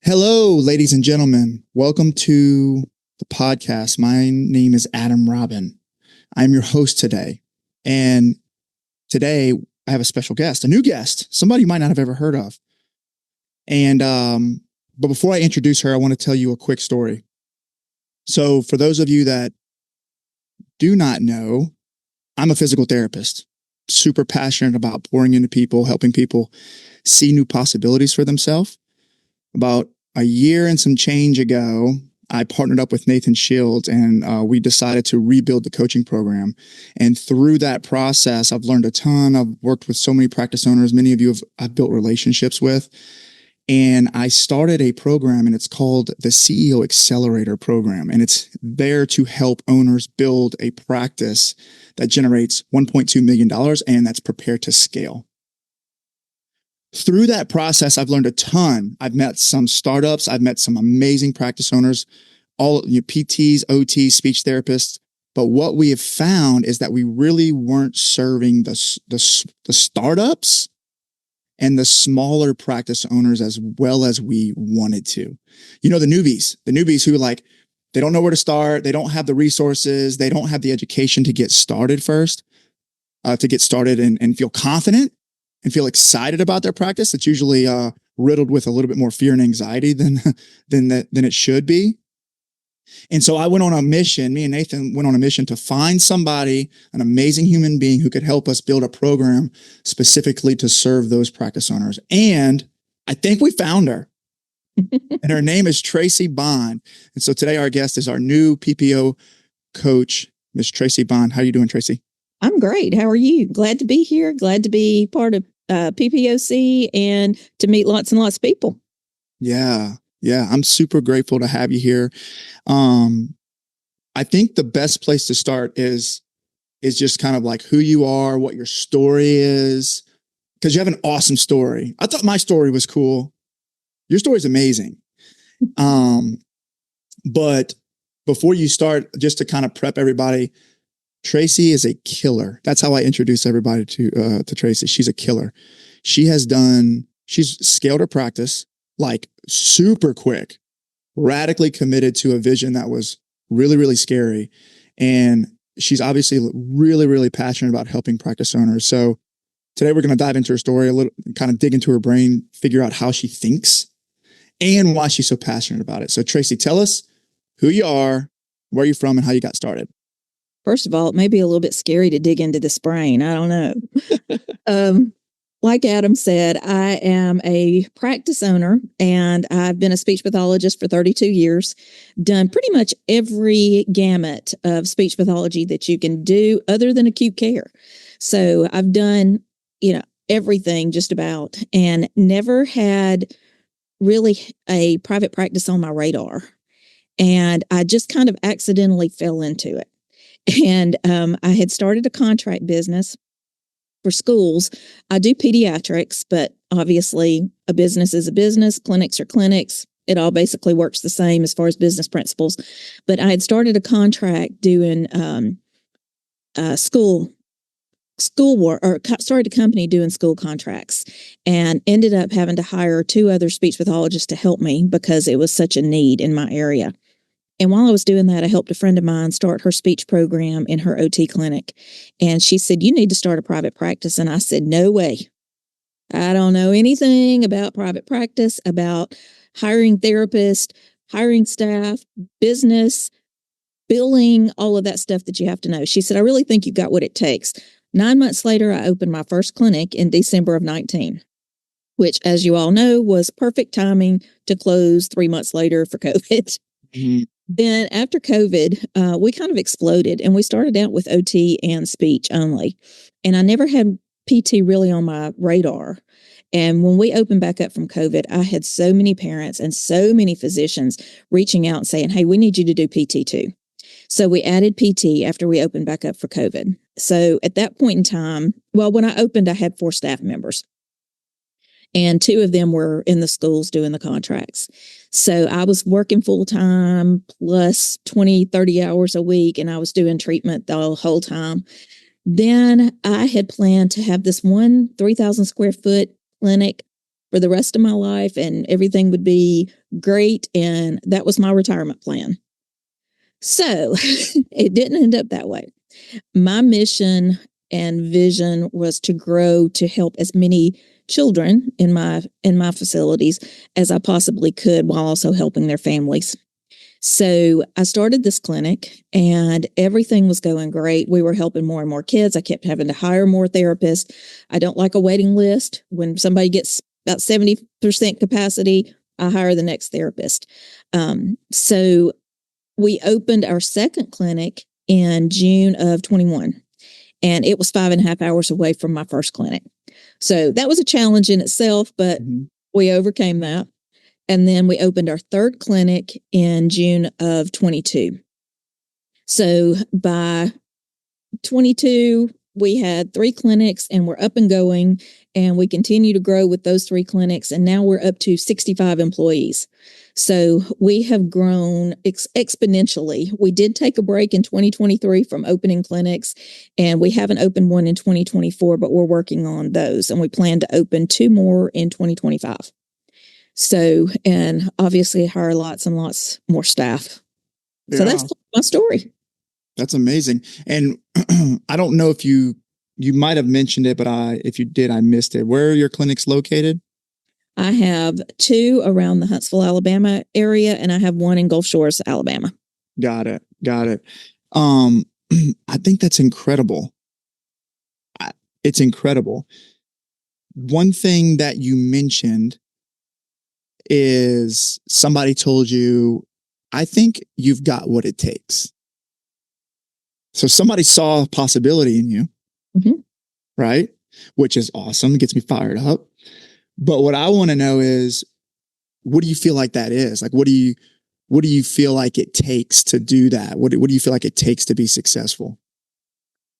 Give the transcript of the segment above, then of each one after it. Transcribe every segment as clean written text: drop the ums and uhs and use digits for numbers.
Hello, ladies and gentlemen. Welcome to the podcast. My name is Adam Robin. I'm your host today. And today I have a special guest, a new guest, somebody you might not have ever heard of. But before I introduce her, I want to tell you a quick story. So for those of you that do not know, I'm a physical therapist, super passionate about pouring into people, helping people see new possibilities for themselves. About a year and some change ago, I partnered up with Nathan Shields and we decided to rebuild the coaching program. And through that process, I've learned a ton. I've worked with so many practice owners. Many of you I've built relationships with. And I started a program, and it's called the CEO Accelerator Program. And it's there to help owners build a practice that generates $1.2 million and that's prepared to scale. Through that process, I've learned a ton. I've met some startups. I've met some amazing practice owners, all PTs, OTs, speech therapists. But what we have found is that we really weren't serving the startups and the smaller practice owners as well as we wanted to. You know, the newbies who they don't know where to start. They don't have the resources. They don't have the education to get started first, and feel confident and feel excited about their practice. It's usually riddled with a little bit more fear and anxiety than it should be. And so I went on a mission. Me and Nathan went on a mission to find somebody, an amazing human being who could help us build a program specifically to serve those practice owners. And I think we found her. And her name is Tracy Bond. And so today our guest is our new PPO coach, Miss Tracy Bond. How are you doing, Tracy? I'm great. How are you? Glad to be here. Glad to be part of PPOC and to meet lots and lots of people. Yeah. I'm super grateful to have you here. I think the best place to start is just kind of like who you are, what your story is, because you have an awesome story. I thought my story was cool. Your story is amazing. But before you start, just to kind of prep everybody, Tracy is a killer. That's how I introduce everybody to Tracy. She's a killer. She's scaled her practice like super quick, radically committed to a vision that was really, really scary. And she's obviously really, really passionate about helping practice owners. So today we're going to dive into her story a little, kind of dig into her brain, figure out how she thinks and why she's so passionate about it. So Tracy, tell us who you are, where you're from, and how you got started. First of all, it may be a little bit scary to dig into this brain. I don't know. Like Adam said, I am a practice owner and I've been a speech pathologist for 32 years, done pretty much every gamut of speech pathology that you can do other than acute care. So I've done, everything just about, and never had really a private practice on my radar. And I just kind of accidentally fell into it. And I had started a contract business for schools. I do pediatrics, but obviously a business is a business, clinics are clinics. It all basically works the same as far as business principles. But I had started a contract doing school work, or started a company doing school contracts, and ended up having to hire 2 other speech pathologists to help me because it was such a need in my area. And while I was doing that, I helped a friend of mine start her speech program in her OT clinic. And she said, "You need to start a private practice." And I said, "No way. I don't know anything about private practice, about hiring therapists, hiring staff, business, billing, all of that stuff that you have to know." She said, "I really think you've got what it takes." 9 months later, I opened my first clinic in December of 19, which, as you all know, was perfect timing to close 3 months later for COVID. Mm-hmm. Then after COVID, we kind of exploded, and we started out with OT and speech only. And I never had PT really on my radar. And when we opened back up from COVID, I had so many parents and so many physicians reaching out and saying, "Hey, we need you to do PT too." So we added PT after we opened back up for COVID. So at that point in time, when I opened, I had 4 staff members. And 2 of them were in the schools doing the contracts. So I was working full time plus 20, 30 hours a week, and I was doing treatment the whole time. Then I had planned to have this one 3,000 square foot clinic for the rest of my life and everything would be great. And that was my retirement plan. So it didn't end up that way. My mission and vision was to grow to help as many children in my facilities as I possibly could while also helping their families. So I started this clinic and everything was going great. We were helping more and more kids. I kept having to hire more therapists. I don't like a waiting list. When somebody gets about 70% capacity, I hire the next therapist. So we opened our second clinic in June of 21, and it was 5.5 hours away from my first clinic. So that was a challenge in itself, but we overcame that. And then we opened our third clinic in June of 22. So by 22, we had 3 clinics and we're up and going, and we continue to grow with those 3 clinics. And now we're up to 65 employees. So we have grown exponentially. We did take a break in 2023 from opening clinics, and we haven't opened one in 2024, but we're working on those. And we plan to open 2 more in 2025. So, and obviously hire lots and lots more staff. Yeah. So that's my story. That's amazing. And I don't know if you might have mentioned it, but if you did, I missed it. Where are your clinics located? I have 2 around the Huntsville, Alabama area, and I have 1 in Gulf Shores, Alabama. Got it. I think that's incredible. It's incredible. One thing that you mentioned is somebody told you, I think you've got what it takes. So somebody saw a possibility in you, right? Which is awesome. It gets me fired up. But what I want to know is, what do you feel like that is? Like, what do you feel like it takes to do that? What do you feel like it takes to be successful?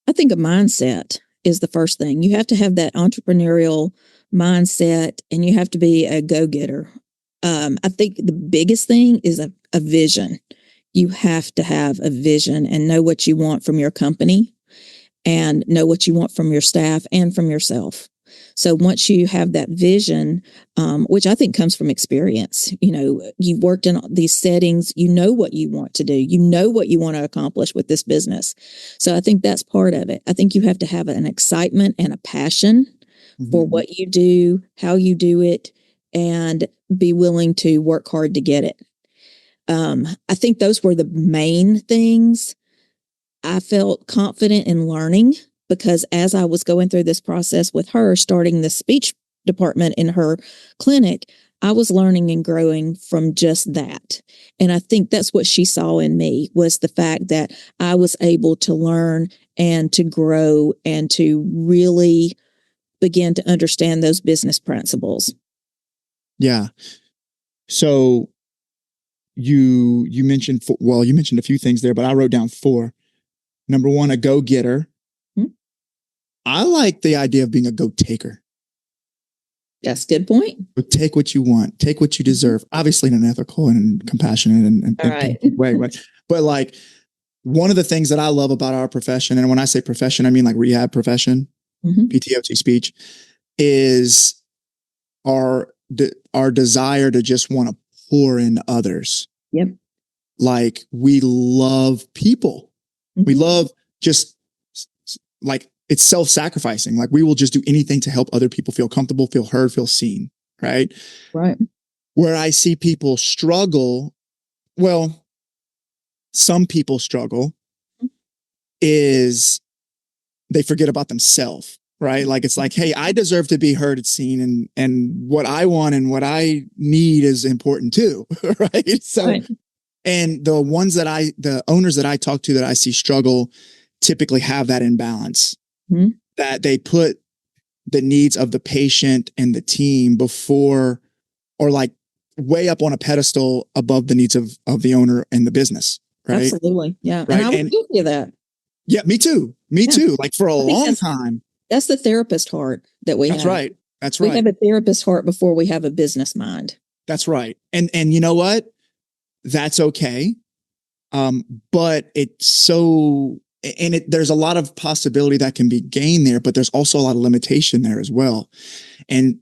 I think a mindset is the first thing. You have to have that entrepreneurial mindset, and you have to be a go-getter. I think the biggest thing is a vision. You have to have a vision and know what you want from your company and know what you want from your staff and from yourself. So once you have that vision, which I think comes from experience, you've worked in these settings, you know what you want to do, you know what you want to accomplish with this business. So I think that's part of it. I think you have to have an excitement and a passion for what you do, how you do it, and be willing to work hard to get it. I think those were the main things. I felt confident in learning because as I was going through this process with her, starting the speech department in her clinic, I was learning and growing from just that. And I think that's what she saw in me, was the fact that I was able to learn and to grow and to really begin to understand those business principles. Yeah. So you mentioned, you mentioned a few things there, but I wrote down 4. Number 1, a go-getter. I like the idea of being a go-taker. That's a good point. But take what you want, take what you deserve, obviously in an ethical and compassionate and way. But like, one of the things that I love about our profession, and when I say profession, I mean like rehab profession, PTOT speech, is our desire to just want to pour into others. Yep. Like, we love people. We love just like, it's self-sacrificing. Like, we will just do anything to help other people feel comfortable, feel heard, feel seen. Right. Right. Where I see people struggle, well, some people struggle is they forget about themselves. Right. Like, it's like, hey, I deserve to be heard and seen, and what I want and what I need is important too. Right. So, and the owners that I talk to that I see struggle typically have that imbalance, that they put the needs of the patient and the team before, or like way up on a pedestal above the needs of the owner and the business. Right. Absolutely. Yeah. Right. And I would give you that. Yeah, me too. Me too. Like, for a long time. That's the therapist heart that we have. That's right. That's right. We have a therapist heart before we have a business mind. That's right. And you know what? That's okay. But it's so, and there's a lot of possibility that can be gained there, but there's also a lot of limitation there as well. And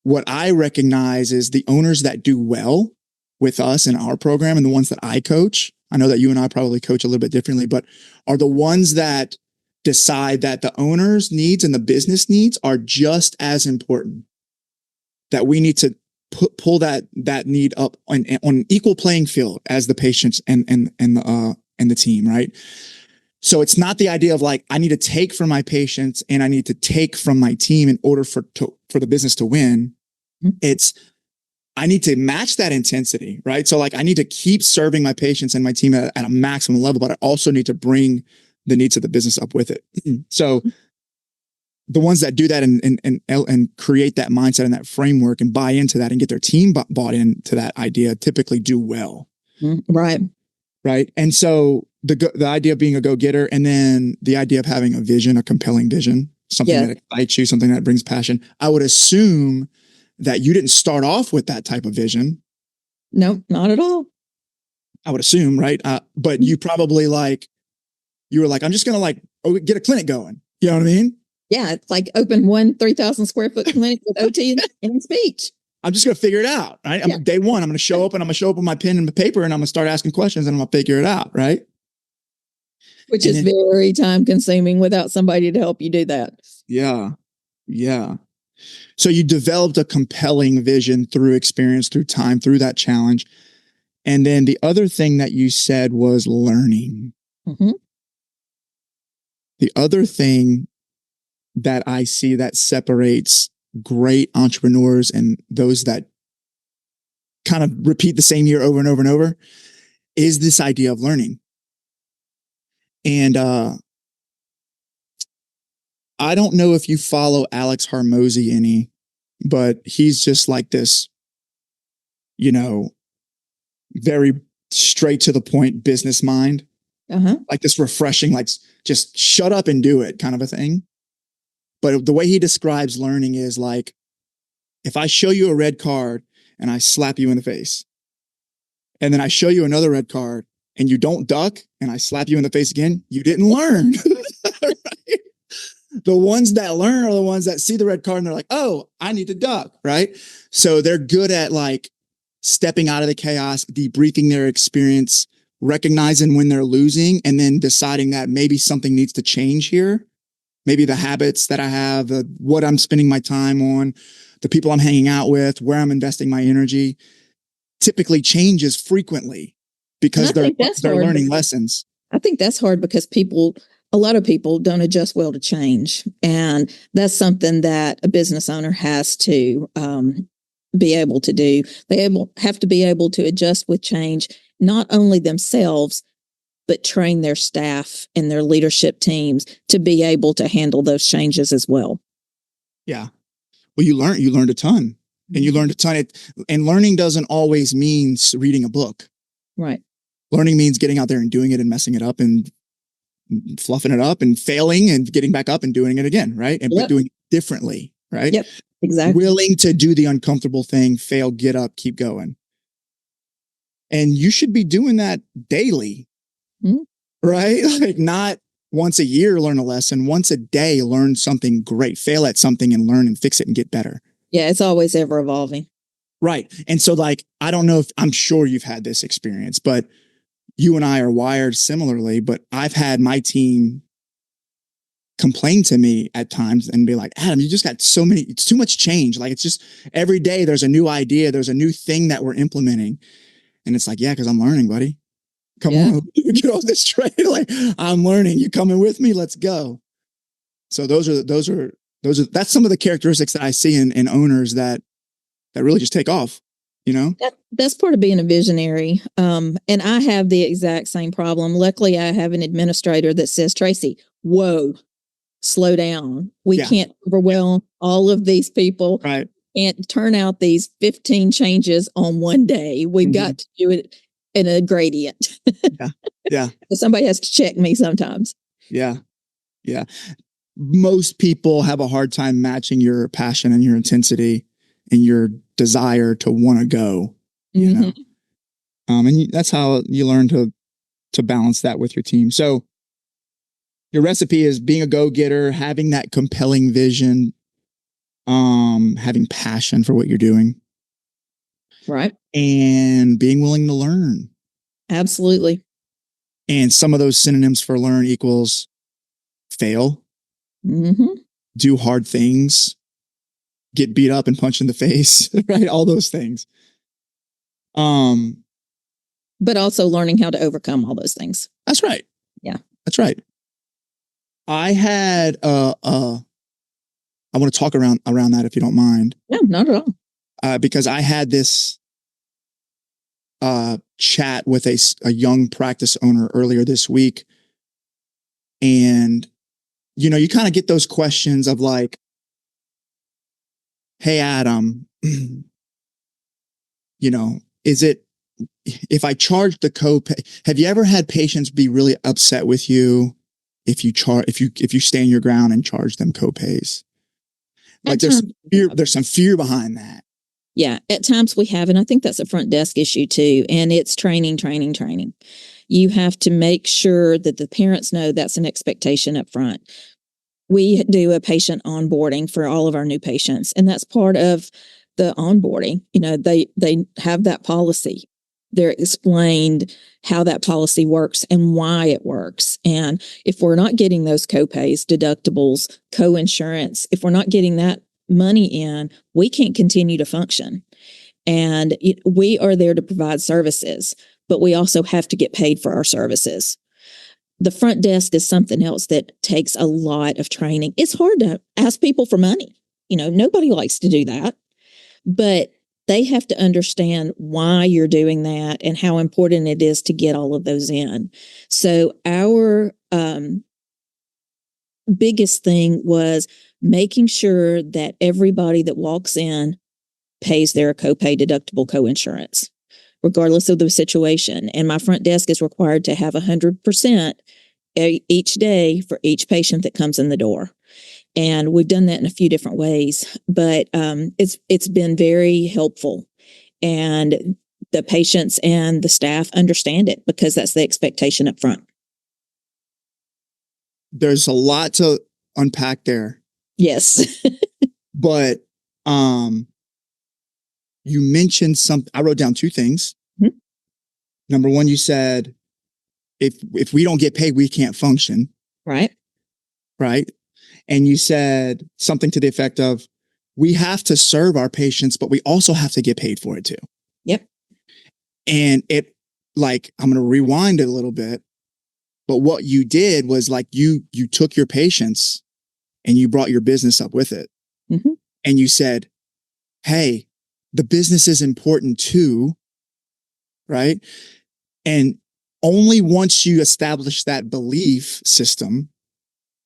what I recognize is the owners that do well with us in our program and the ones that I coach, I know that you and I probably coach a little bit differently, but are the ones that decide that the owner's needs and the business needs are just as important, that we need to pull that need up on an equal playing field as the patients and the team, right? So it's not the idea of like, I need to take from my patients and I need to take from my team in order for the business to win. It's, I need to match that intensity, right? So like, I need to keep serving my patients and my team at a maximum level, but I also need to bring the needs of the business up with it. So the ones that do that and create that mindset and that framework and buy into that and get their team bought into that idea typically do well. Right. Right. And so the idea of being a go-getter, and then the idea of having a vision, a compelling vision, something that excites you, something that brings passion. I would assume that you didn't start off with that type of vision. No, not at all. I would assume, right? But you probably you were like, I'm just going to get a clinic going. You know what I mean? Yeah. It's like open one 3,000 square foot clinic with OT and speech. I'm just going to figure it out. Right. Day one, I'm going to show up with my pen and my paper and I'm going to start asking questions and I'm going to figure it out. Right. Which is very time consuming without somebody to help you do that. Yeah. Yeah. So you developed a compelling vision through experience, through time, through that challenge. And then the other thing that you said was learning. Mm-hmm. The other thing that I see that separates great entrepreneurs and those that kind of repeat the same year over and over and over is this idea of learning. And I don't know if you follow Alex Hormozi any, but he's just like this, very straight to the point business mind, like this refreshing, like just shut up and do it kind of a thing. But the way he describes learning is like, if I show you a red card and I slap you in the face, and then I show you another red card and you don't duck and I slap you in the face again, you didn't learn. Right? The ones that learn are the ones that see the red card and they're like, oh, I need to duck. Right. So they're good at like stepping out of the chaos, debriefing their experience, recognizing when they're losing, and then deciding that maybe something needs to change here. Maybe the habits that I have, what I'm spending my time on, the people I'm hanging out with, where I'm investing my energy, typically changes frequently because they're learning lessons. I think that's hard because a lot of people don't adjust well to change. And that's something that a business owner has to be able to do. They have to be able to adjust with change, not only themselves, but train their staff and their leadership teams to be able to handle those changes as well. Yeah. Well, you learned a ton, and you learned a ton. And learning doesn't always mean reading a book. Right. Learning means getting out there and doing it and messing it up and fluffing it up and failing and getting back up and doing it again. Right. And but doing it differently. Right. Yep. Exactly. Willing to do the uncomfortable thing, fail, get up, keep going. And you should be doing that daily. Right? Like not once a year, learn a lesson. Once a day, learn something great, fail at something and learn and fix it and get better. Yeah. It's always ever evolving. Right. And so like, I don't know if I'm sure you've had this experience, but you and I are wired similarly, but I've had my team complain to me at times and be like, Adam, you just got it's too much change. Like it's just every day there's a new idea. There's a new thing that we're implementing. And it's like, yeah, because I'm learning, buddy. Come on, get off this train. Like I'm learning. You coming with me? Let's go. So that's some of the characteristics that I see in owners that really just take off. That's part of being a visionary. And I have the exact same problem. Luckily, I have an administrator that says, Tracy, whoa, slow down. We can't overwhelm all of these people. Right. Can't turn out these 15 changes on one day. We've got to do it in a gradient. Yeah. Somebody has to check me sometimes. Yeah. Yeah. Most people have a hard time matching your passion and your intensity and your desire to want to go, you know? And that's how you learn to balance that with your team. So your recipe is being a go-getter, having that compelling vision, having passion for what you're doing, Right. and being willing to learn. Absolutely. And some of those synonyms for learn equals fail, Mm-hmm. do hard things, get beat up and punched in the face, right? All those things. But also learning how to overcome all those things. That's right. Yeah. That's right. I had I want to talk around that if you don't mind. No, not at all. Because I had this chat with a young practice owner earlier this week. And, you know, you kind of get those questions of like, hey, Adam, you know, is it, if I charge the copay, have you ever had patients be really upset with you if you stand your ground and charge them copays? Like there's some fear behind that. Yeah, at times we have, and I think that's a front desk issue too. And it's training. You have to make sure that the parents know that's an expectation up front. We do a patient onboarding for all of our new patients, and that's part of the onboarding. You know, they have that policy. They're explained how that policy works and why it works. And if we're not getting those copays, deductibles, co-insurance, if we're not getting that money in, we can't continue to function. And we are there to provide services, but we also have to get paid for our services. The front desk is something else that takes a lot of training. It's hard to ask people for money. You know, nobody likes to do that, but they have to understand why you're doing that and how important it is to get all of those in. So our biggest thing was making sure that everybody that walks in pays their copay, deductible, co-insurance, regardless of the situation. And my front desk is required to have 100% each day for each patient that comes in the door. And we've done that in a few different ways, but it's been very helpful. And the patients and the staff understand it because that's the expectation up front. There's a lot to unpack there. Yes. But you mentioned something. I wrote down two things. Mm-hmm. Number one, you said, if we don't get paid, we can't function. Right. Right. And you said something to the effect of, we have to serve our patients, but we also have to get paid for it too. Yep. And it, like, I'm going to rewind it a little bit, but what you did was like, you took your patients and you brought your business up with it. Mm-hmm. And you said, hey, the business is important too. Right. And only once you establish that belief system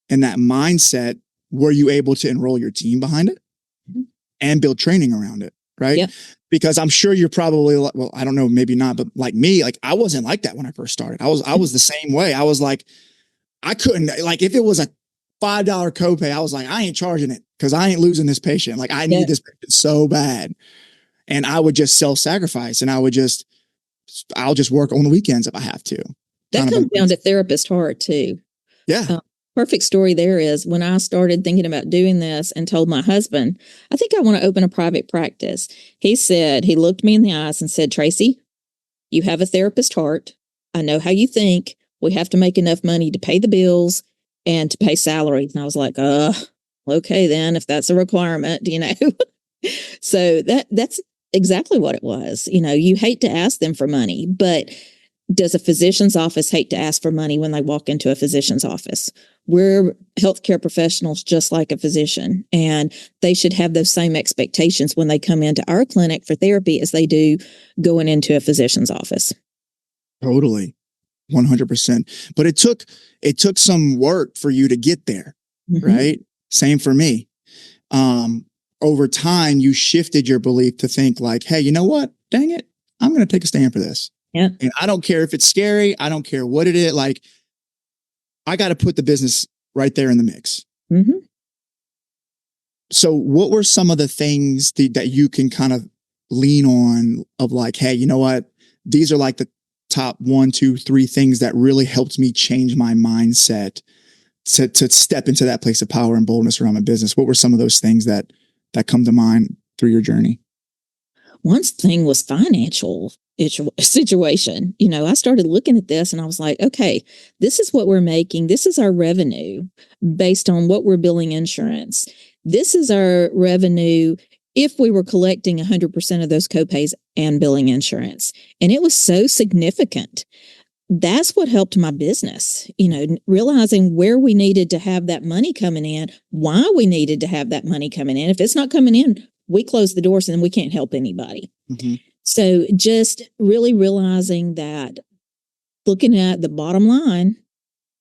and that mindset, were you able to enroll your team behind it and build training around it, right? Yep. Because I'm sure you're probably like, well, I don't know, maybe not, but like me, like I wasn't like that when I first started. I was the same way. I was like, I couldn't, like if it was a $5 copay, I was like, I ain't charging it because I ain't losing this patient. Like I need this patient so bad. And I would just self-sacrifice and I'll just work on the weekends if I have to. That comes down to therapist heart too. Yeah. Perfect story there is when I started thinking about doing this and told my husband, I think I want to open a private practice. He looked me in the eyes and said, Tracy, you have a therapist heart. I know how you think. We have to make enough money to pay the bills and to pay salaries. And I was like, okay, then if that's a requirement, you know. So that's exactly what it was. You know, you hate to ask them for money, but does a physician's office hate to ask for money when they walk into a physician's office? We're healthcare professionals just like a physician, and they should have those same expectations when they come into our clinic for therapy as they do going into a physician's office. Totally. 100%. But it took some work for you to get there, right? Same for me. Over time, you shifted your belief to think like, hey, you know what? Dang it. I'm going to take a stand for this. Yeah. And I don't care if it's scary. I don't care what it is. Like, I got to put the business right there in the mix. Mm-hmm. So what were some of the things that you can kind of lean on of like, hey, you know what? These are like the top 1, 2, 3 things that really helped me change my mindset to step into that place of power and boldness around my business. What were some of those things that that come to mind through your journey? One thing was financial situation. I started looking at this and I was like, okay, this is what we're making. This is our revenue based on what we're billing insurance. This is our revenue if we were collecting 100% of those copays and billing insurance. And it was so significant. That's what helped my business, realizing where we needed to have that money coming in, why we needed to have that money coming in. If it's not coming in, we close the doors and we can't help anybody. Mm-hmm. So just really realizing that, looking at the bottom line,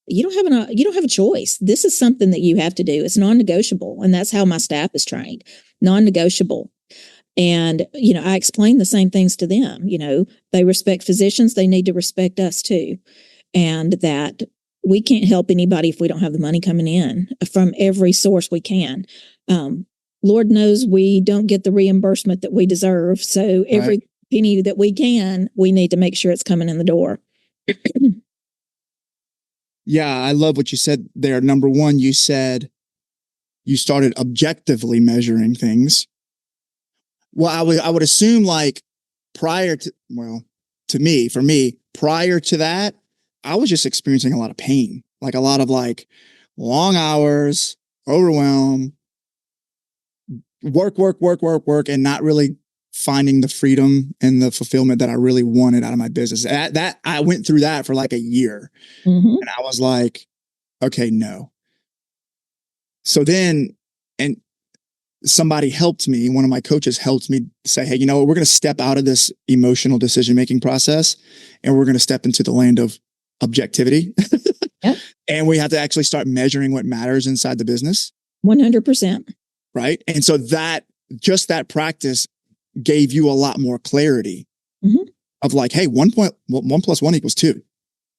you don't have a choice. This is something that you have to do. It's non-negotiable. And that's how my staff is trained, non-negotiable. And, I explain the same things to them. They respect physicians. They need to respect us too. And that we can't help anybody if we don't have the money coming in from every source we can. Lord knows we don't get the reimbursement that we deserve. So every penny that we can, we need to make sure it's coming in the door. Yeah, I love what you said there. Number one, you said you started objectively measuring things. Well, I would assume like for me, prior to that, I was just experiencing a lot of pain, like a lot of like long hours, overwhelm, work, and not really finding the freedom and the fulfillment that I really wanted out of my business. That I went through that for like a year, and I was like, okay, no. So then, and somebody helped me. One of my coaches helped me say, hey, we're going to step out of this emotional decision-making process and we're going to step into the land of objectivity. Yep. And we have to actually start measuring what matters inside the business. 100%. Right. And so that practice gave you a lot more clarity of like, hey, 1 + 1 = 2.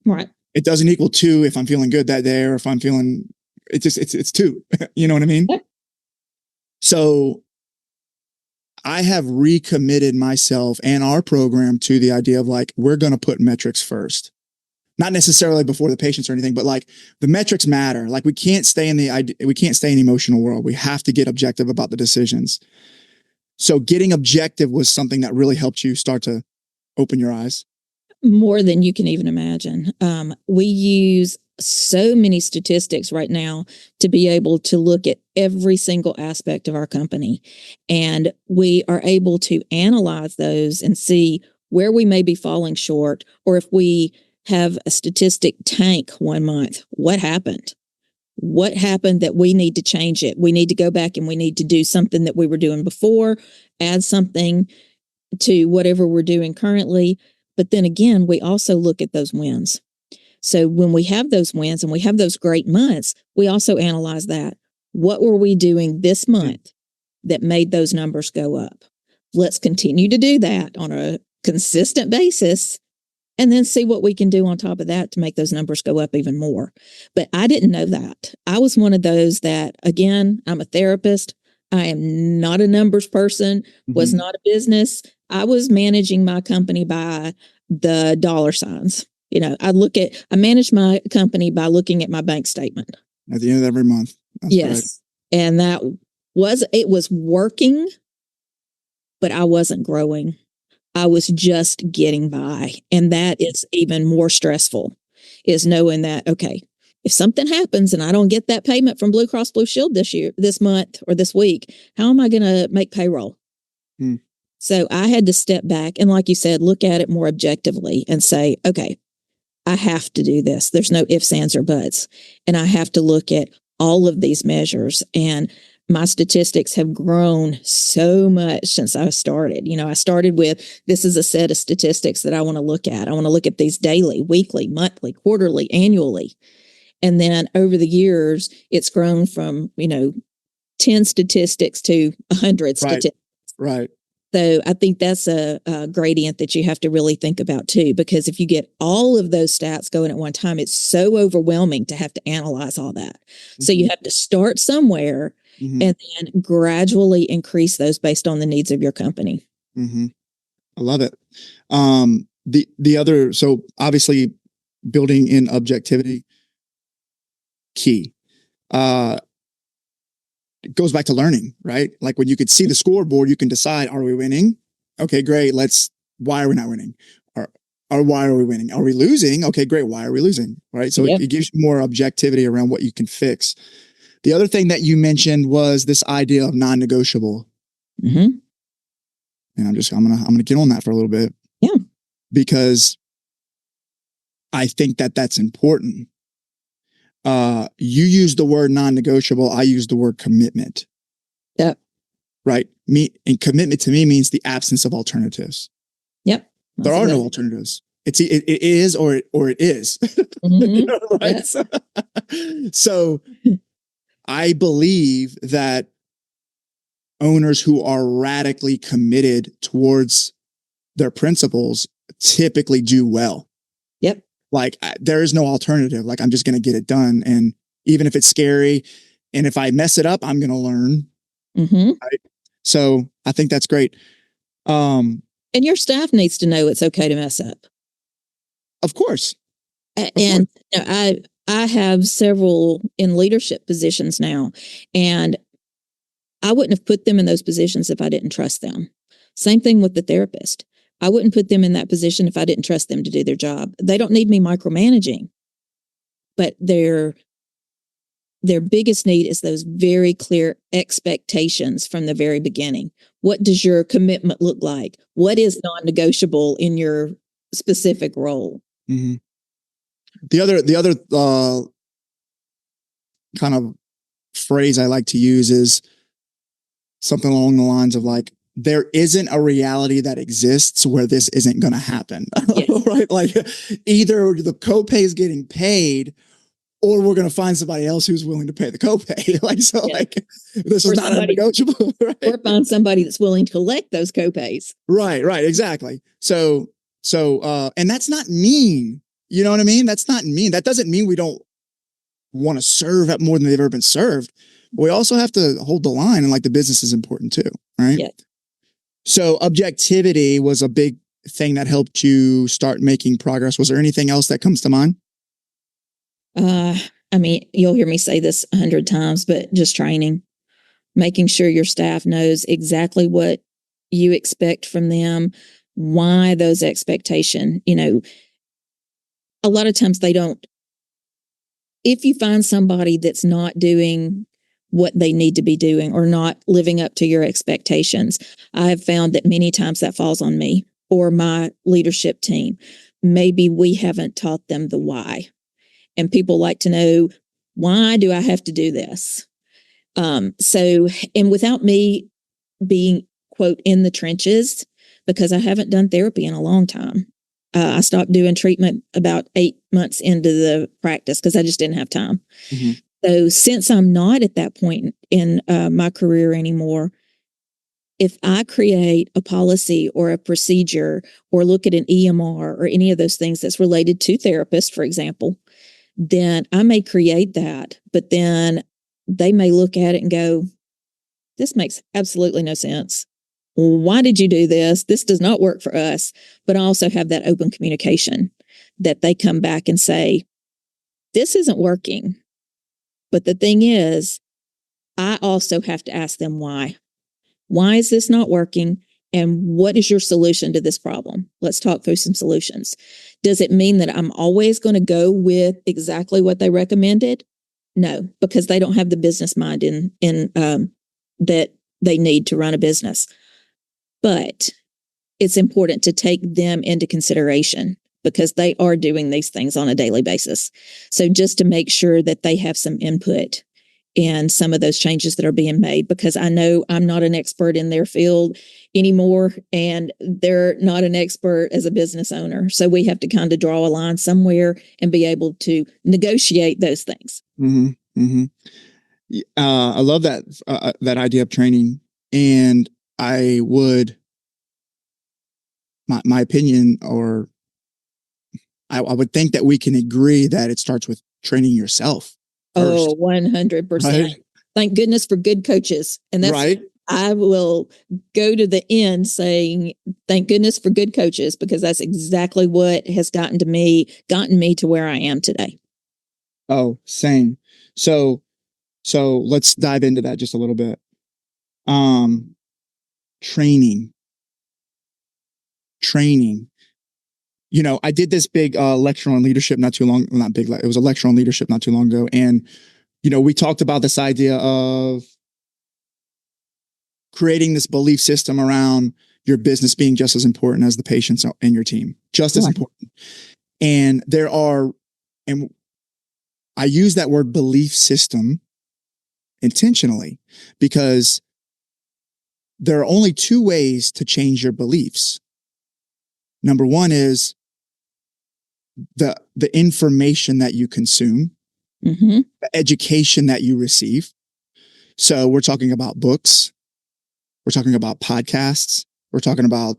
Right. It doesn't equal 2 if I'm feeling good that day, or if I'm feeling, it's 2. You know what I mean? Yep. So I have recommitted myself and our program to the idea of like, we're going to put metrics first, not necessarily before the patients or anything, but like the metrics matter. Like we can't stay in the emotional world. We have to get objective about the decisions. So getting objective was something that really helped you start to open your eyes. More than you can even imagine. We use so many statistics right now to be able to look at every single aspect of our company. And we are able to analyze those and see where we may be falling short, or if we have a statistic tank one month, what happened? What happened that we need to change it? We need to go back and we need to do something that we were doing before, add something to whatever we're doing currently. But then again, we also look at those wins. So when we have those wins and we have those great months, we also analyze that. What were we doing this month that made those numbers go up? Let's continue to do that on a consistent basis, and then see what we can do on top of that to make those numbers go up even more. But I didn't know that. I was one of those that, again, I'm a therapist. I am not a numbers person, was not a business. I was managing my company by the dollar signs. I manage my company by looking at my bank statement at the end of every month. That's yes. Right. And it was working, but I wasn't growing. I was just getting by. And that is even more stressful, is knowing that, okay, if something happens and I don't get that payment from Blue Cross Blue Shield this month or this week, how am I going to make payroll? So I had to step back and, like you said, look at it more objectively and say, okay, I have to do this. There's no ifs, ands, or buts. And I have to look at all of these measures. And my statistics have grown so much since I started. I started with, this is a set of statistics that I want to look at. I want to look at these daily, weekly, monthly, quarterly, annually. And then over the years, it's grown from, 10 statistics to 100 statistics. Right. So I think that's a gradient that you have to really think about too, because if you get all of those stats going at one time, it's so overwhelming to have to analyze all that. So you have to start somewhere and then gradually increase those based on the needs of your company. I love it. So obviously building in objectivity, key. it goes back to learning, right? Like when you could see the scoreboard, you can decide, are we winning? Okay, great. Why are we not winning? Or why are we winning? Are we losing? Okay, great. Why are we losing? Right. So it gives you more objectivity around what you can fix. The other thing that you mentioned was this idea of non-negotiable. Mm-hmm. And I'm gonna get on that for a little bit. Yeah. Because I think that's important. You use the word non-negotiable. I use the word commitment. Yep. Right. And commitment to me means the absence of alternatives. Yep. There are no alternatives. It is or it is. Mm-hmm. You know, right? So I believe that owners who are radically committed towards their principles typically do well. Yep. Like there is no alternative. Like I'm just going to get it done. And even if it's scary and if I mess it up, I'm going to learn. Mm-hmm. Right? So I think that's great. And your staff needs to know it's okay to mess up. Of course. And I have several in leadership positions now, and I wouldn't have put them in those positions if I didn't trust them. Same thing with the therapist. I wouldn't put them in that position if I didn't trust them to do their job. They don't need me micromanaging, but their biggest need is those very clear expectations from the very beginning. What does your commitment look like? What is non-negotiable in your specific role? Mm-hmm. The other kind of phrase I like to use is something along the lines of like, there isn't a reality that exists where this isn't going to happen. Yes. Right? Like either the copay is getting paid or we're going to find somebody else who's willing to pay the copay. Like, so yes. Like this is not negotiable. Right? Or find somebody that's willing to collect those copays. Right. Exactly. So, and that's not mean. You know what I mean? That's not mean. That doesn't mean we don't want to serve at more than they've ever been served. But we also have to hold the line, and like the business is important too. Right. Yeah. So objectivity was a big thing that helped you start making progress. Was there anything else that comes to mind? I mean, you'll hear me say this 100 times, but just training, making sure your staff knows exactly what you expect from them, why those expectations, a lot of times they don't. If you find somebody that's not doing what they need to be doing or not living up to your expectations, I have found that many times that falls on me or my leadership team. Maybe we haven't taught them the why. And people like to know, why do I have to do this? And without me being, quote, in the trenches, because I haven't done therapy in a long time. I stopped doing treatment about 8 months into the practice because I just didn't have time. Mm-hmm. So since I'm not at that point in my career anymore, if I create a policy or a procedure or look at an EMR or any of those things that's related to therapists, for example, then I may create that, but then they may look at it and go, this makes absolutely no sense. Why did you do this? This does not work for us. But I also have that open communication that they come back and say, this isn't working. But the thing is, I also have to ask them why. Why is this not working? And what is your solution to this problem? Let's talk through some solutions. Does it mean that I'm always going to go with exactly what they recommended? No, because they don't have the business mind in that they need to run a business. But it's important to take them into consideration because they are doing these things on a daily basis. So just to make sure that they have some input in some of those changes that are being made, because I know I'm not an expert in their field anymore, and they're not an expert as a business owner. So we have to kind of draw a line somewhere and be able to negotiate those things. Mm-hmm. Mm-hmm. I love that idea of training. And I would, my opinion, or I would think that we can agree that it starts with training yourself first. Oh, 100%. Right? Thank goodness for good coaches. And that's right. I will go to the end saying, thank goodness for good coaches, because that's exactly what has gotten me to where I am today. Oh, same. So So let's dive into that just a little bit. Training. You know, I did this big lecture on leadership not too long, well, not big, it was a lecture on leadership not too long ago. And, you know, we talked about this idea of creating this belief system around your business being just as important as the patients in your team, just as important. And and I use that word belief system intentionally because there are only two ways to change your beliefs. Number one is the information that you consume, the education that you receive. So we're talking about books. We're talking about podcasts. We're talking about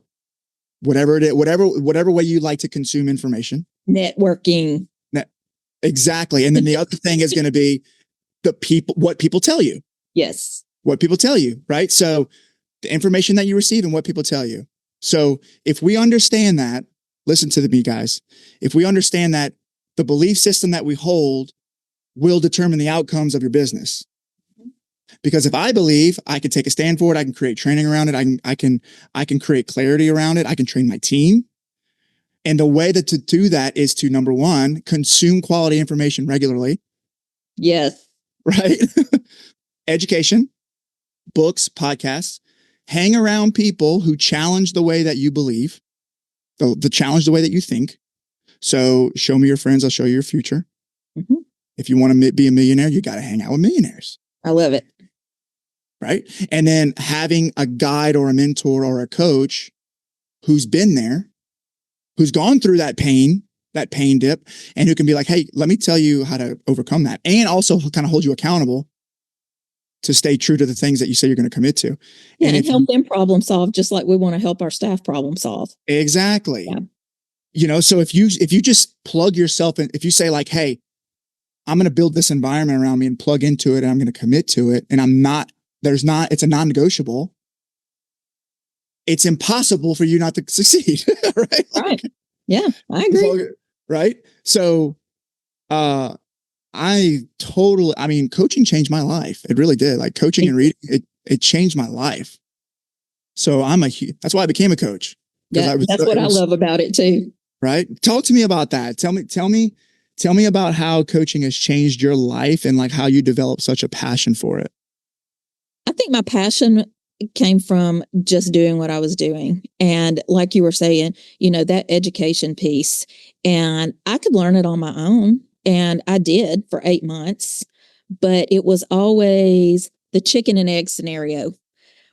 whatever it is, whatever way you like to consume information. Networking. Exactly. And then the other thing is going to be what people tell you. Yes. What people tell you, right? So the information that you receive and what people tell you. So if we understand that, listen to me, guys. If we understand that the belief system that we hold will determine the outcomes of your business. Because if I believe I can take a stand for it, I can create training around it. I can create clarity around it. I can train my team. And the way to do that is to, number one, consume quality information regularly. Yes. Right? Education, books, podcasts, hang around people who challenge the way that you believe, the challenge the way that you think. So show me your friends, I'll show you your future. If you want to be a millionaire, you got to hang out with millionaires. I love it. Right? And then having a guide or a mentor or a coach who's been there, who's gone through that pain dip, and who can be like, hey, let me tell you how to overcome that. And also kind of hold you accountable to stay true to the things that you say you're going to commit to. Yeah, and help them problem solve just like we want to help our staff problem solve. Exactly. Yeah. You know, so if you just plug yourself in, if you say like, hey, I'm going to build this environment around me and plug into it and I'm going to commit to it, and it's a non-negotiable, it's impossible for you not to succeed. Right? Right. Yeah, I agree. Right. So, coaching changed my life. It really did. Like coaching and reading, it changed my life. So that's why I became a coach. Yeah, that's what I love about it too. Right. Talk to me about that. Tell me about how coaching has changed your life and like how you developed such a passion for it. I think my passion came from just doing what I was doing. And like you were saying, you know, that education piece, and I could learn it on my own. And I did for 8 months, but it was always the chicken and egg scenario.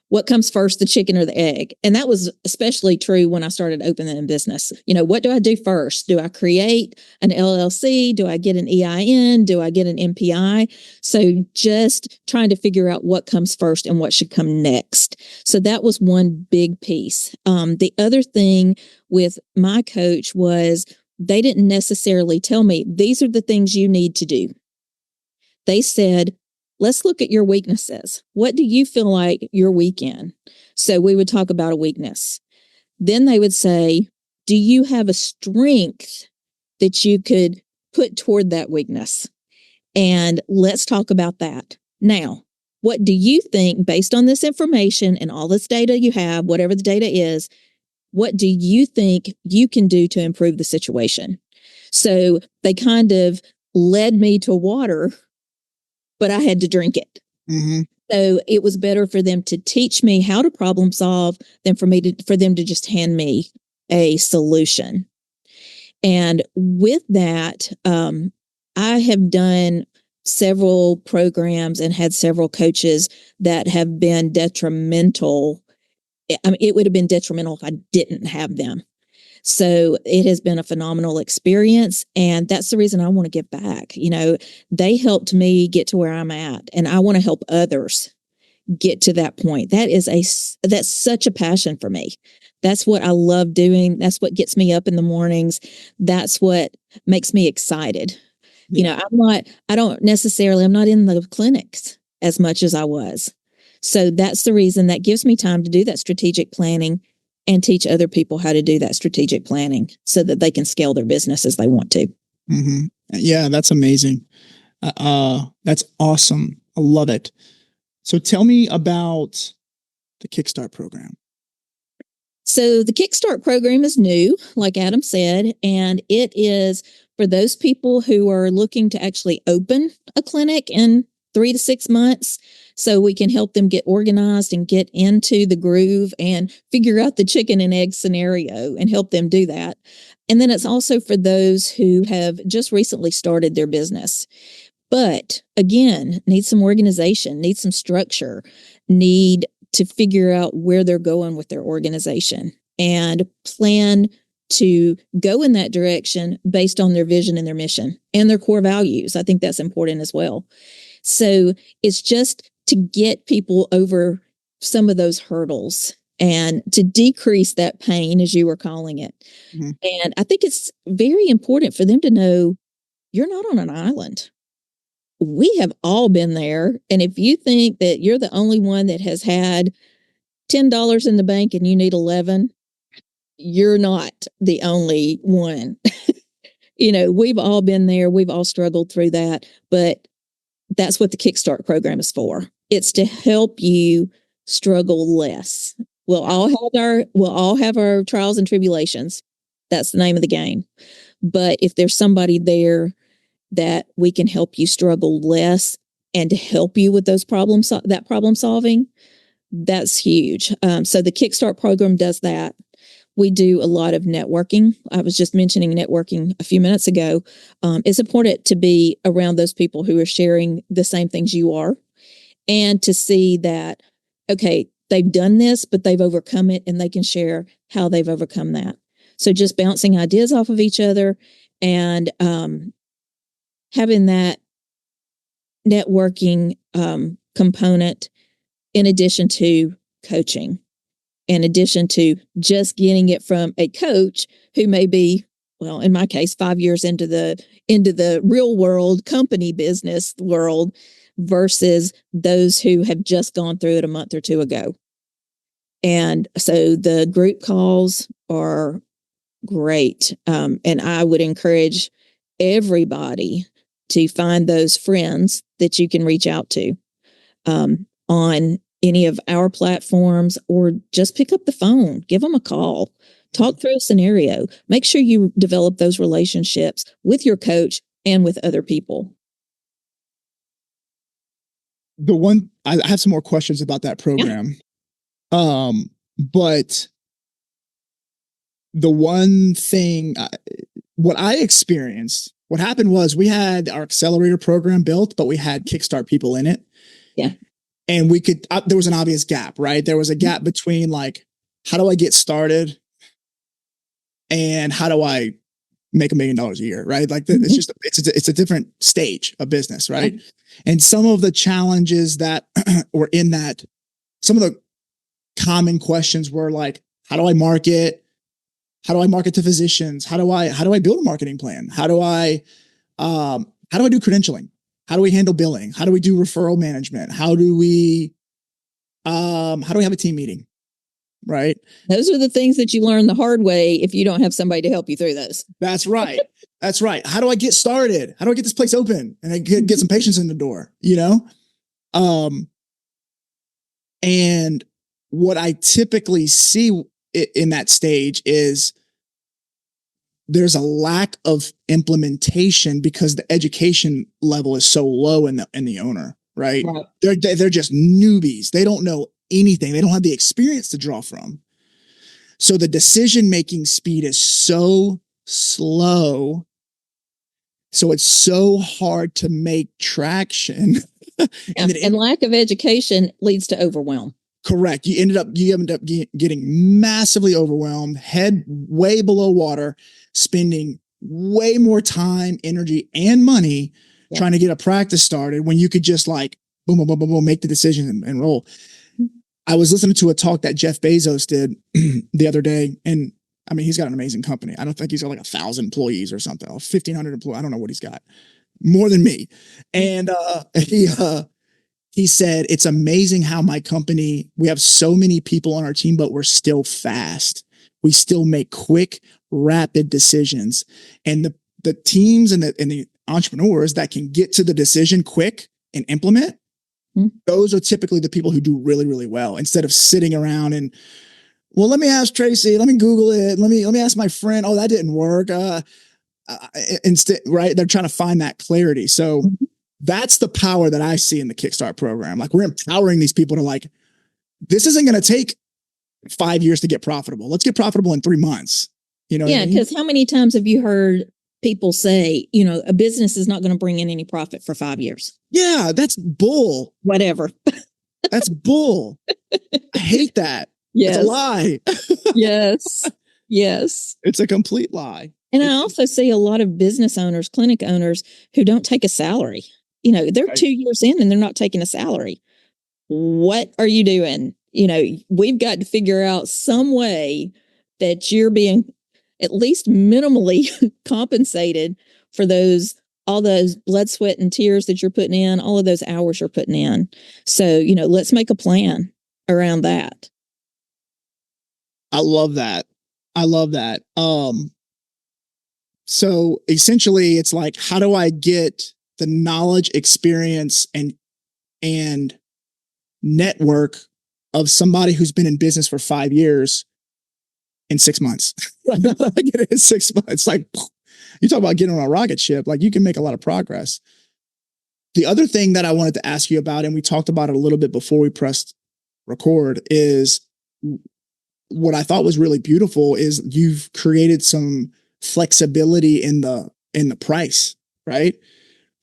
What comes first, the chicken or the egg? And that was especially true when I started opening a business. You know, what do I do first? Do I create an LLC? Do I get an EIN? Do I get an MPI? So just trying to figure out what comes first and what should come next. So that was one big piece. The other thing with my coach was they didn't necessarily tell me, these are the things you need to do. They said, let's look at your weaknesses. What do you feel like you're weak in? So we would talk about a weakness. Then they would say, do you have a strength that you could put toward that weakness? And let's talk about that. Now, what do you think, based on this information and all this data you have, whatever the data is, what do you think you can do to improve the situation? So they kind of led me to water, but I had to drink it. So it was better for them to teach me how to problem solve than for them to just hand me a solution. And with that, I have done several programs and had several coaches that have been detrimental. I mean, it would have been detrimental if I didn't have them. So it has been a phenomenal experience. And that's the reason I want to give back. You know, they helped me get to where I'm at, and I want to help others get to that point. That's such a passion for me. That's what I love doing. That's what gets me up in the mornings. That's what makes me excited. You know, I'm not in the clinics as much as I was. So that's the reason that gives me time to do that strategic planning and teach other people how to do that strategic planning so that they can scale their business as they want to. Yeah, that's amazing. That's awesome. I love it. So tell me about the Kickstart program. So the Kickstart program is new, like Adam said, and it is for those people who are looking to actually open a clinic in 3 to 6 months, so we can help them get organized and get into the groove and figure out the chicken and egg scenario and help them do that. And then it's also for those who have just recently started their business, but again, need some organization, need some structure, need to figure out where they're going with their organization and plan to go in that direction based on their vision and their mission and their core values. I think that's important as well. So it's just to get people over some of those hurdles and to decrease that pain, as you were calling it. Mm-hmm. And I think it's very important for them to know you're not on an island. We have all been there. And if you think that you're the only one that has had $10 in the bank and you need 11, you're not the only one. We've all been there. We've all struggled through that. But that's what the Kickstart program is for. It's to help you struggle less. We'll all have our trials and tribulations. That's the name of the game. But if there's somebody there that we can help you struggle less and to help you with those problem solving, that's huge. So the Kickstart program does that. We do a lot of networking. I was just mentioning networking a few minutes ago. It's important to be around those people who are sharing the same things you are and to see that, okay, they've done this, but they've overcome it and they can share how they've overcome that. So just bouncing ideas off of each other and having that networking component in addition to coaching, in addition to just getting it from a coach who may be, well, in my case, 5 years into the real world company business world versus those who have just gone through it a month or two ago. And so the group calls are great. And I would encourage everybody to find those friends that you can reach out to on any of our platforms, or just pick up the phone, give them a call, talk through a scenario, make sure you develop those relationships with your coach and with other people. I have some more questions about that program. Yeah. But the one thing, what I experienced, what happened was we had our accelerator program built, but we had Kickstart people in it. Yeah. And there was an obvious gap, right? There was a gap between like, how do I get started and how do I make $1 million a year, right? Like it's just, it's a different stage of business, right? Yeah. And some of the challenges that were in that, some of the common questions were like, how do I market? How do I market to physicians? How do I build a marketing plan? How do I do credentialing? How do we handle billing? How do we do referral management? How do we have a team meeting? Right. Those are the things that you learn the hard way if you don't have somebody to help you through those. That's right. That's right. How do I get started? How do I get this place open and I get some patients in the door, And what I typically see in that stage is there's a lack of implementation because the education level is so low in the owner, right? They're just newbies. They don't know anything. They don't have the experience to draw from. So the decision-making speed is so slow. So it's so hard to make traction. and lack of education leads to overwhelm. Correct. You end up getting massively overwhelmed, head way below water, spending way more time, energy, and money trying to get a practice started when you could just like boom, boom, boom, boom, boom, make the decision and roll. I was listening to a talk that Jeff Bezos did the other day, and I mean, he's got an amazing company. I don't think he's got like 1,000 employees or something, or 1,500 employees. I don't know what he's got, more than me. And he said, it's amazing how my company, we have so many people on our team, but we're still fast. We still make quick, rapid decisions. And the teams and the entrepreneurs that can get to the decision quick and implement, Those are typically the people who do really, really well, instead of sitting around and, well, let me ask Tracy, let me Google it. Let me ask my friend. Oh, that didn't work. Instead, right. They're trying to find that clarity. So that's the power that I see in the Kickstart program. Like, we're empowering these people to, like, this isn't going to take 5 years to get profitable. Let's get profitable in 3 months. You know? Yeah. Because how many times have you heard people say, a business is not going to bring in any profit for 5 years? Yeah, that's bull. Whatever. That's bull. I hate that. Yes. It's a lie. Yes. Yes. It's a complete lie. And I also see a lot of business owners, clinic owners, who don't take a salary. They're Right. 2 years in and they're not taking a salary. What are you doing? We've got to figure out some way that you're being at least minimally compensated for all those blood, sweat, and tears that you're putting in, all of those hours you're putting in. So, let's make a plan around that. I love that. I love that. So essentially it's like, how do I get the knowledge, experience, and network of somebody who's been in business for 5 years in 6 months? I get it in 6 months. Like, you talk about getting on a rocket ship, like, you can make a lot of progress. The other thing that I wanted to ask you about, and we talked about it a little bit before we pressed record, is what I thought was really beautiful is you've created some flexibility in the price, right?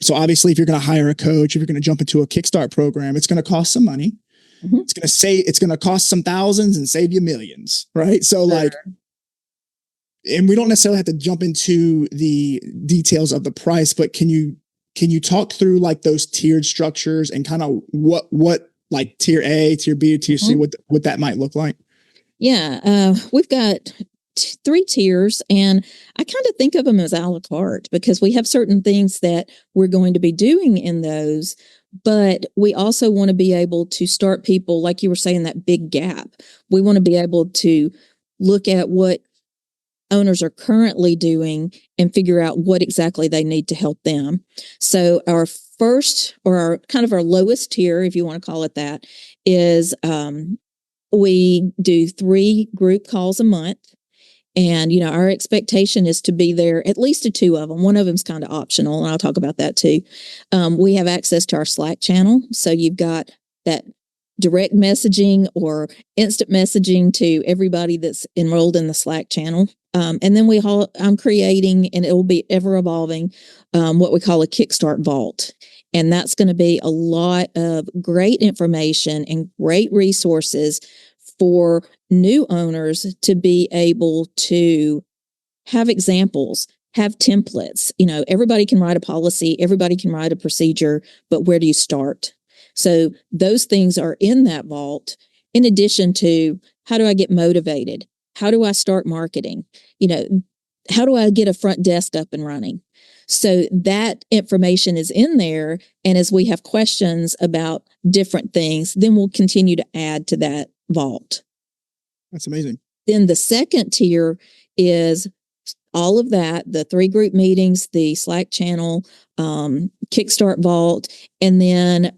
So obviously, if you're going to hire a coach, if you're going to jump into a Kickstart program, it's going to cost some money. Mm-hmm. It's going to cost some thousands and save you millions, right? So like, and we don't necessarily have to jump into the details of the price, but can you talk through like those tiered structures and kind of what like tier A, tier B, tier C, what that might look like? Yeah, we've got 3 tiers, and I kind of think of them as a la carte, because we have certain things that we're going to be doing in those, but we also want to be able to start people, like you were saying, that big gap. We want to be able to look at what owners are currently doing and figure out what exactly they need to help them. So our first, or our lowest tier, if you want to call it that, is we do 3 group calls a month. And, our expectation is to be there at least to 2 of them. One of them's kind of optional, and I'll talk about that too. We have access to our Slack channel. So you've got that direct messaging or instant messaging to everybody that's enrolled in the Slack channel. And then I'm creating, and it will be ever evolving, what we call a Kickstart vault. And that's going to be a lot of great information and great resources for new owners to be able to have examples, have templates. Everybody can write a policy, everybody can write a procedure, but where do you start? So those things are in that vault, in addition to, how do I get motivated? How do I start marketing? How do I get a front desk up and running? So that information is in there. And as we have questions about different things, then we'll continue to add to that vault. That's amazing. Then the second tier is all of that, the 3 group meetings, the Slack channel, Kickstart vault, and then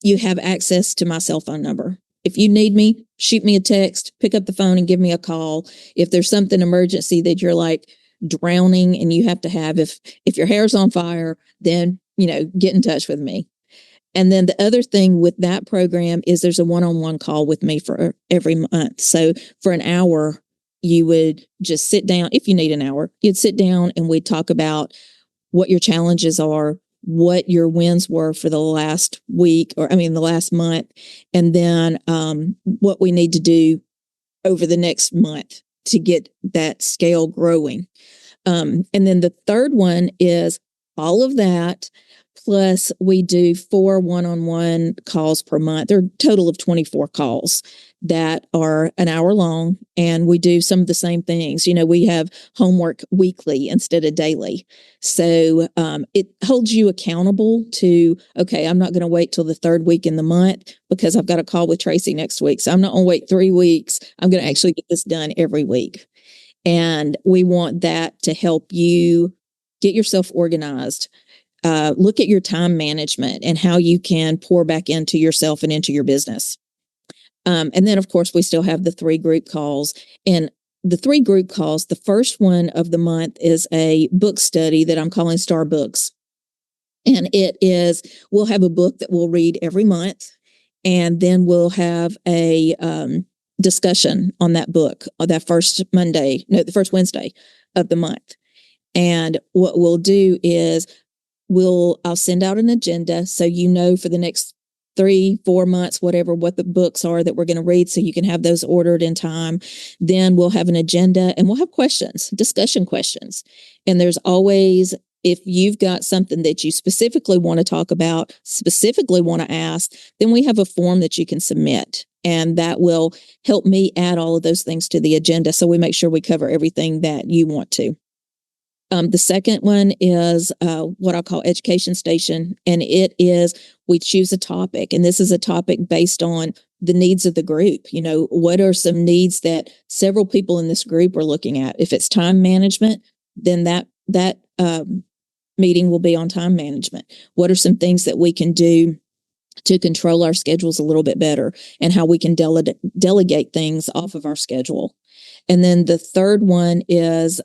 you have access to my cell phone number. If you need me, shoot me a text, pick up the phone and give me a call. If there's something emergency that you're like drowning and you have to have, if your hair's on fire, then, get in touch with me. And then the other thing with that program is there's a one-on-one call with me for every month. So for an hour, you would just sit down. If you need an hour, you'd sit down and we'd talk about what your challenges are, what your wins were for the last week, the last month, and then what we need to do over the next month to get that scale growing. And then the third one is all of that. Plus, we do 4 one-on-one calls per month. There are a total of 24 calls that are an hour long, and we do some of the same things. We have homework weekly instead of daily. So it holds you accountable to, okay, I'm not going to wait till the 3rd week in the month because I've got a call with Tracy next week. So I'm not going to wait 3 weeks. I'm going to actually get this done every week. And we want that to help you get yourself organized. look at your time management and how you can pour back into yourself and into your business. And then, of course, we still have the 3 group calls. And the 3 group calls, the first one of the month is a book study that I'm calling Star Books. And we'll have a book that we'll read every month. And then we'll have a discussion on that book on that first Wednesday of the month. And what we'll do is I'll send out an agenda so for the next 3-4 months, whatever, what the books are that we're going to read, so you can have those ordered in time. Then we'll have an agenda and we'll have discussion questions. And there's always, if you've got something that you specifically want to talk about, specifically want to ask, then we have a form that you can submit. And that will help me add all of those things to the agenda, so we make sure we cover everything that you want to. The second one is what I call Education Station. And we choose a topic. And this is a topic based on the needs of the group. What are some needs that several people in this group are looking at? If it's time management, then that meeting will be on time management. What are some things that we can do to control our schedules a little bit better, and how we can delegate things off of our schedule? And then the third one is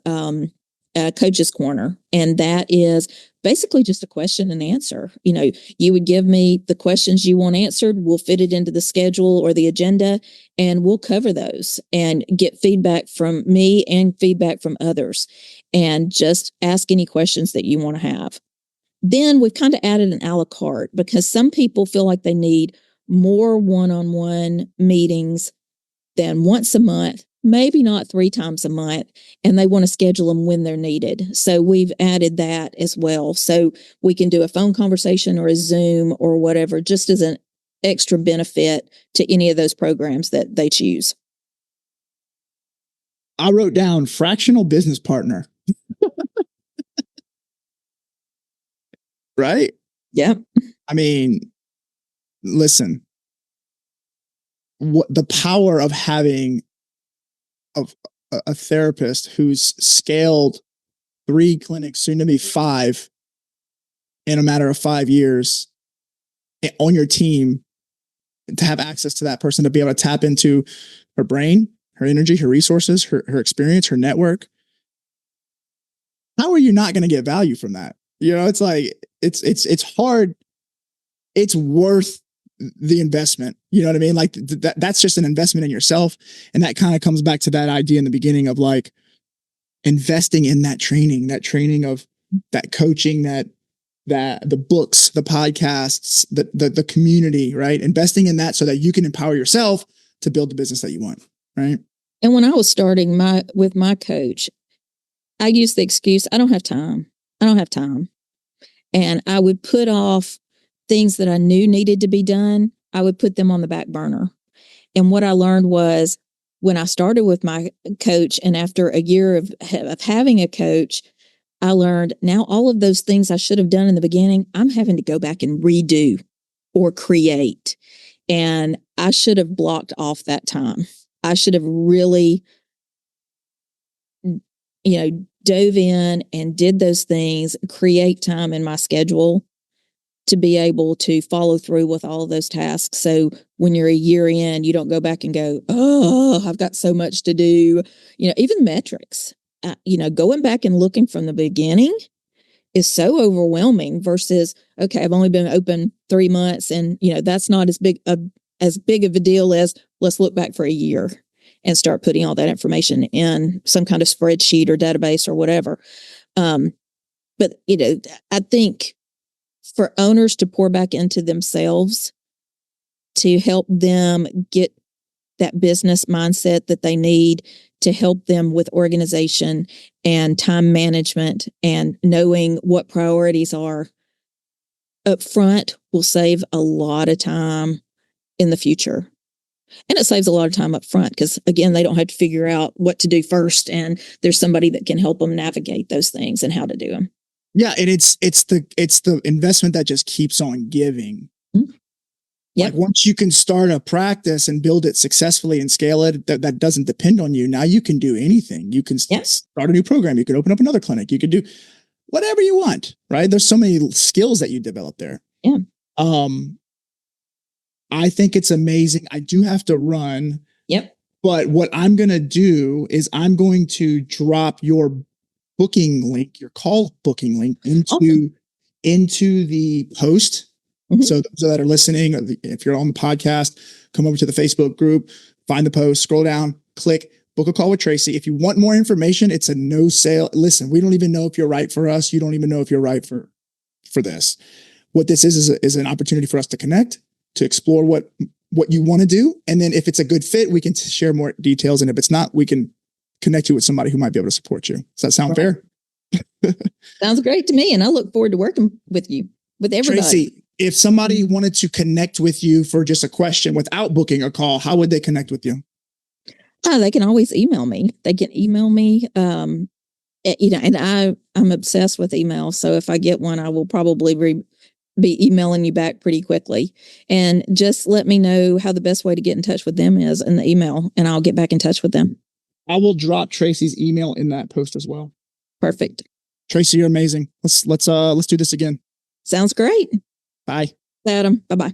Coach's Corner. And that is basically just a question and answer. You would give me the questions you want answered. We'll fit it into the schedule or the agenda, and we'll cover those and get feedback from me and feedback from others, and just ask any questions that you want to have. Then we've kind of added an a la carte, because some people feel like they need more one-on-one meetings than once a month, maybe not 3 times a month, and they want to schedule them when they're needed. So we've added that as well. So we can do a phone conversation or a Zoom or whatever, just as an extra benefit to any of those programs that they choose. I wrote down fractional business partner. Right? Yeah. I mean, listen, what the power of having a therapist who's scaled 3 clinics, soon to be 5, in a matter of 5 years on your team, to have access to that person, to be able to tap into her brain, her energy, her resources, her experience, her network. How are you not going to get value from that? It's like, it's hard. It's worth the investment. You know what I mean? Like that's just an investment in yourself. And that kind of comes back to that idea in the beginning of like investing in that training of that coaching, that the books, the podcasts, the community, right? Investing in that so that you can empower yourself to build the business that you want. Right. And when I was starting with my coach, I used the excuse, I don't have time. And I would put off things that I knew needed to be done. I would put them on the back burner. And what I learned was, when I started with my coach, and after a year of having a coach, I learned now all of those things I should have done in the beginning, I'm having to go back and redo or create. And I should have blocked off that time. I should have really, dove in and did those things, create time in my schedule to be able to follow through with all of those tasks. So when you're a year in, you don't go back and go, oh, I've got so much to do. Even metrics, going back and looking from the beginning is so overwhelming versus, okay, I've only been open 3 months, and, that's not as big of a deal as let's look back for a year and start putting all that information in some kind of spreadsheet or database or whatever. But, I think for owners to pour back into themselves to help them get that business mindset that they need, to help them with organization and time management and knowing what priorities are up front, will save a lot of time in the future. And it saves a lot of time up front because, again, they don't have to figure out what to do first. And there's somebody that can help them navigate those things and how to do them. Yeah. And it's the investment that just keeps on giving. Mm-hmm. Yep. Like once you can start a practice and build it successfully and scale it, that doesn't depend on you. Now you can do anything. You can start a new program. You can open up another clinic. You could do whatever you want, right? There's so many skills that you develop there. Yeah. I think it's amazing. I do have to run. Yep. But what I'm going to do is I'm going to drop your booking link, your call booking link into the post. Mm-hmm. So those that are listening, or if you're on the podcast, come over to the Facebook group, find the post, scroll down, click, book a call with Tracy. If you want more information, it's a no sale. Listen, we don't even know if you're right for us. You don't even know if you're right for this. What this is an opportunity for us to connect, to explore what you want to do. And then if it's a good fit, we can share more details. And if it's not, we can connect you with somebody who might be able to support you. Does that sound fair? Sounds great to me. And I look forward to working with you, with everybody. Tracy, if somebody wanted to connect with you for just a question without booking a call, how would they connect with you? They can always email me. They can email me. And I'm obsessed with email. So if I get one, I will probably be emailing you back pretty quickly. And just let me know how the best way to get in touch with them is in the email, and I'll get back in touch with them. I will drop Tracy's email in that post as well. Perfect. Tracy, you're amazing. Let's do this again. Sounds great. Bye. Adam. Bye-bye.